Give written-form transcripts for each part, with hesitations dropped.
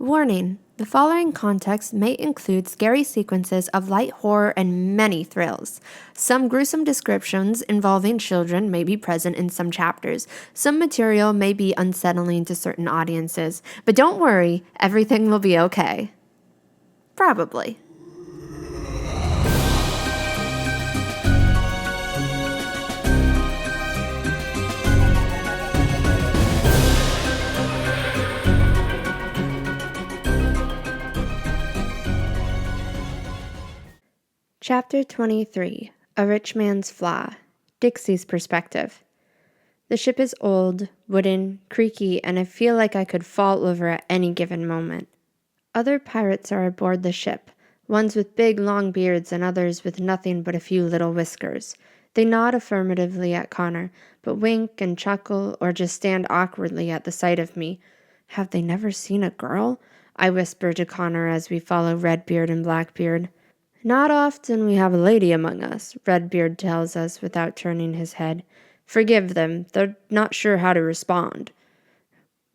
Warning: the following context may include scary sequences of light horror and many thrills. Some gruesome descriptions involving children may be present in some chapters. Some material may be unsettling to certain audiences. But don't worry, everything will be okay. Probably. Chapter 23. A Rich Man's Flaw. Dixie's Perspective. The ship is old, wooden, creaky, and I feel like I could fall over at any given moment. Other pirates are aboard the ship, ones with big long beards and others with nothing but a few little whiskers. They nod affirmatively at Connor, but wink and chuckle or just stand awkwardly at the sight of me. Have they never seen a girl? I whisper to Connor as we follow Redbeard and Blackbeard. Not often we have a lady among us, Redbeard tells us without turning his head. Forgive them, they're not sure how to respond.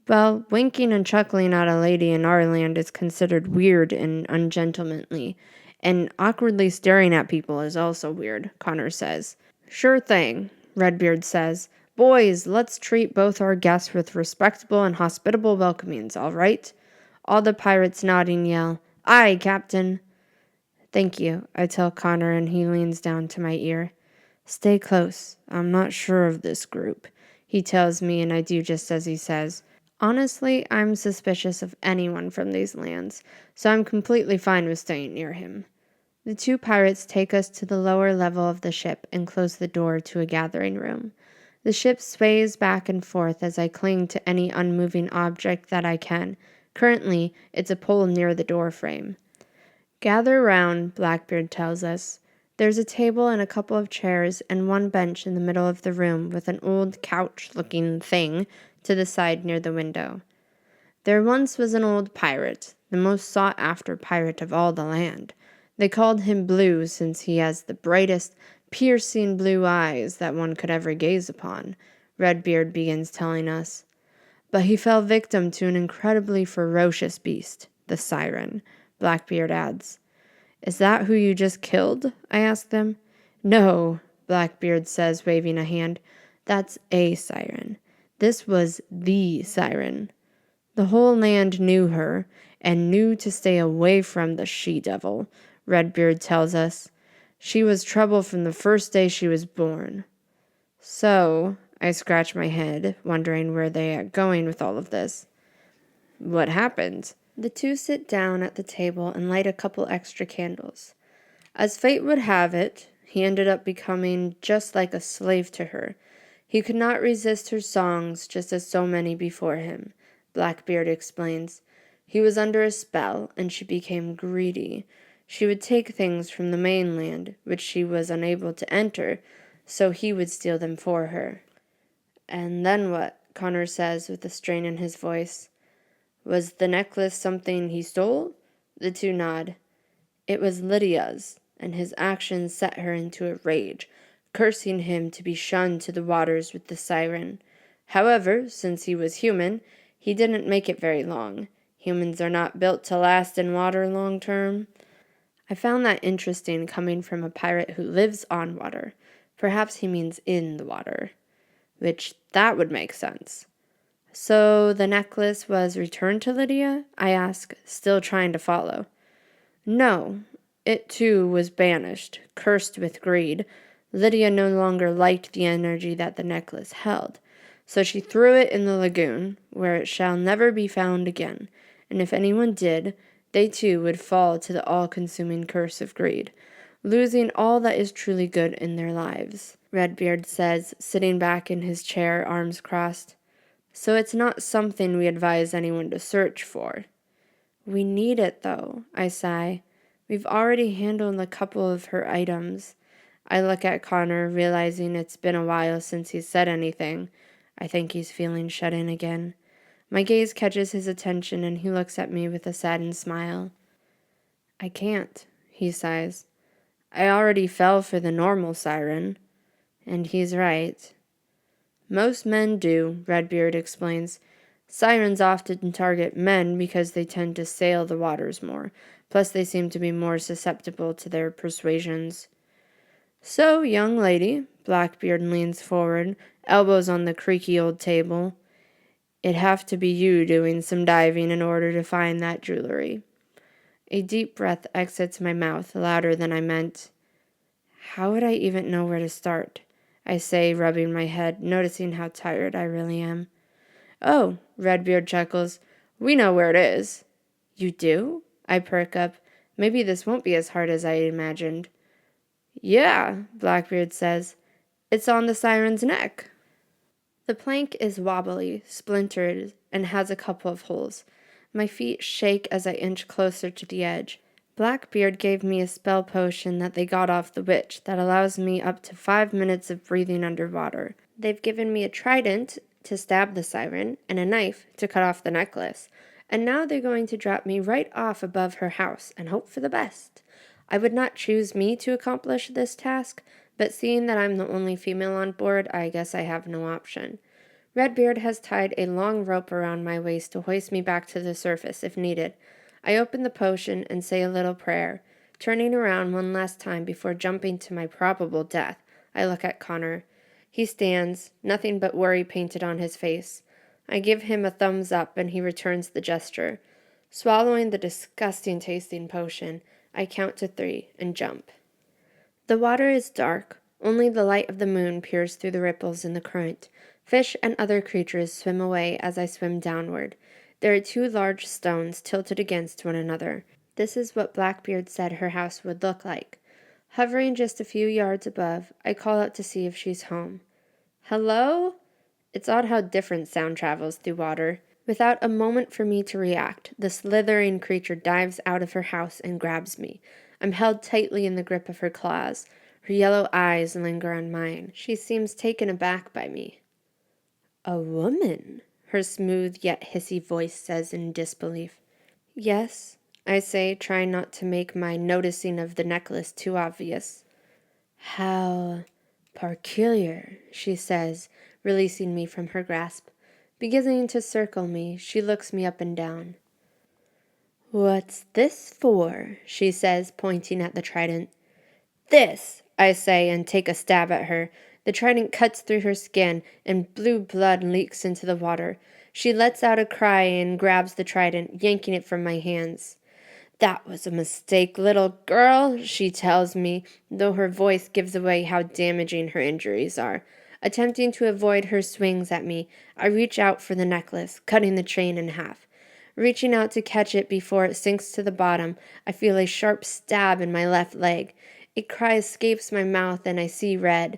Well, winking and chuckling at a lady in our land is considered weird and ungentlemanly, and awkwardly staring at people is also weird, Connor says. Sure thing, Redbeard says. Boys, let's treat both our guests with respectable and hospitable welcomings, all right? All the pirates nodding yell, Aye, Captain. Thank you, I tell Connor, and he leans down to my ear. Stay close. I'm not sure of this group, he tells me, and I do just as he says. Honestly, I'm suspicious of anyone from these lands, so I'm completely fine with staying near him. The two pirates take us to the lower level of the ship and close the door to a gathering room. The ship sways back and forth as I cling to any unmoving object that I can. Currently, it's a pole near the door frame. Gather round, Blackbeard tells us. There's a table and a couple of chairs and one bench in the middle of the room with an old couch-looking thing to the side near the window. There once was an old pirate, the most sought-after pirate of all the land. They called him Blue since he has the brightest, piercing blue eyes that one could ever gaze upon, Redbeard begins telling us. But he fell victim to an incredibly ferocious beast, the siren, Blackbeard adds. Is that who you just killed? I ask them. No, Blackbeard says, waving a hand. That's a siren. This was the siren. The whole land knew her, and knew to stay away from the she-devil, Redbeard tells us. She was trouble from the first day she was born. So, I scratch my head, wondering where they are going with all of this. What happened? The two sit down at the table and light a couple extra candles. As fate would have it, he ended up becoming just like a slave to her. He could not resist her songs just as so many before him, Blackbeard explains. He was under a spell, and she became greedy. She would take things from the mainland, which she was unable to enter, so he would steal them for her. And then what? Connor says with a strain in his voice. Was the necklace something he stole? The two nod. It was Lydia's, and his actions set her into a rage, cursing him to be shunned to the waters with the siren. However, since he was human, he didn't make it very long. Humans are not built to last in water long term. I found that interesting coming from a pirate who lives on water. Perhaps he means in the water. Which, that would make sense. So the necklace was returned to Lydia? I ask, still trying to follow. No, it too was banished, cursed with greed. Lydia no longer liked the energy that the necklace held, so she threw it in the lagoon, where it shall never be found again, and if anyone did, they too would fall to the all-consuming curse of greed, losing all that is truly good in their lives, Redbeard says, sitting back in his chair, arms crossed. So it's not something we advise anyone to search for. We need it, though, I sigh. We've already handled a couple of her items. I look at Connor, realizing it's been a while since he's said anything. I think he's feeling shut in again. My gaze catches his attention, and he looks at me with a saddened smile. I can't, he sighs. I already fell for the normal siren. And he's right. Most men do, Redbeard explains. Sirens often target men because they tend to sail the waters more. Plus, they seem to be more susceptible to their persuasions. So, young lady, Blackbeard leans forward, elbows on the creaky old table. It'd have to be you doing some diving in order to find that jewelry. A deep breath exits my mouth, louder than I meant. How would I even know where to start? I say, rubbing my head, noticing how tired I really am. Oh, Redbeard chuckles. We know where it is. You do? I perk up. Maybe this won't be as hard as I imagined. Yeah, Blackbeard says. It's on the siren's neck. The plank is wobbly, splintered, and has a couple of holes. My feet shake as I inch closer to the edge. Blackbeard gave me a spell potion that they got off the witch that allows me up to 5 minutes of breathing underwater. They've given me a trident to stab the siren and a knife to cut off the necklace. And now they're going to drop me right off above her house and hope for the best. I would not choose me to accomplish this task, but seeing that I'm the only female on board, I guess I have no option. Redbeard has tied a long rope around my waist to hoist me back to the surface if needed. I open the potion and say a little prayer. Turning around one last time before jumping to my probable death, I look at Connor. He stands, nothing but worry painted on his face. I give him a thumbs up and he returns the gesture. Swallowing the disgusting tasting potion, I count to 3 and jump. The water is dark. Only the light of the moon peers through the ripples in the current. Fish and other creatures swim away as I swim downward. There are 2 large stones tilted against one another. This is what Blackbeard said her house would look like. Hovering just a few yards above, I call out to see if she's home. Hello? It's odd how different sound travels through water. Without a moment for me to react, the slithering creature dives out of her house and grabs me. I'm held tightly in the grip of her claws. Her yellow eyes linger on mine. She seems taken aback by me. A woman, her smooth yet hissy voice says in disbelief. Yes, I say, trying not to make my noticing of the necklace too obvious. How peculiar, she says, releasing me from her grasp. Beginning to circle me, she looks me up and down. What's this for? She says, pointing at the trident. This, I say, and take a stab at her. The trident cuts through her skin, and blue blood leaks into the water. She lets out a cry and grabs the trident, yanking it from my hands. That was a mistake, little girl, she tells me, though her voice gives away how damaging her injuries are. Attempting to avoid her swings at me, I reach out for the necklace, cutting the chain in half. Reaching out to catch it before it sinks to the bottom, I feel a sharp stab in my left leg. A cry escapes my mouth and I see red.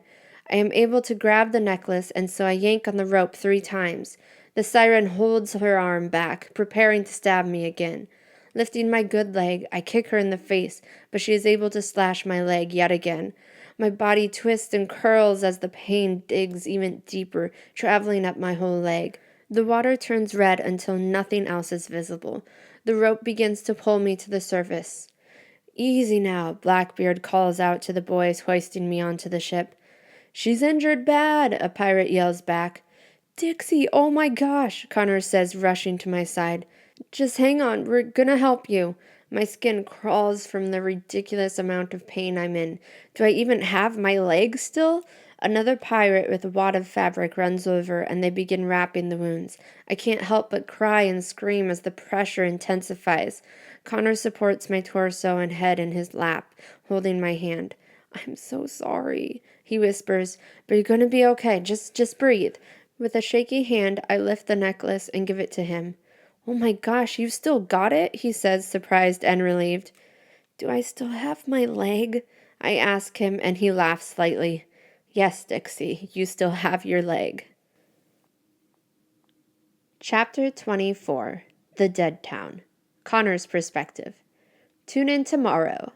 I am able to grab the necklace, and so I yank on the rope 3 times. The siren holds her arm back, preparing to stab me again. Lifting my good leg, I kick her in the face, but she is able to slash my leg yet again. My body twists and curls as the pain digs even deeper, traveling up my whole leg. The water turns red until nothing else is visible. The rope begins to pull me to the surface. Easy now, Blackbeard calls out to the boys hoisting me onto the ship. She's injured bad, a pirate yells back. Dixie, oh my gosh, Connor says, rushing to my side. Just hang on, we're gonna help you. My skin crawls from the ridiculous amount of pain I'm in. Do I even have my leg still? Another pirate with a wad of fabric runs over and they begin wrapping the wounds. I can't help but cry and scream as the pressure intensifies. Connor supports my torso and head in his lap, holding my hand. I'm so sorry, he whispers, but you're gonna be okay. Just breathe. With a shaky hand, I lift the necklace and give it to him. Oh my gosh, you've still got it? He says, surprised and relieved. Do I still have my leg? I ask him, and he laughs slightly. Yes, Dixie, you still have your leg. Chapter 24. The Dead Town. Connor's Perspective. Tune in tomorrow.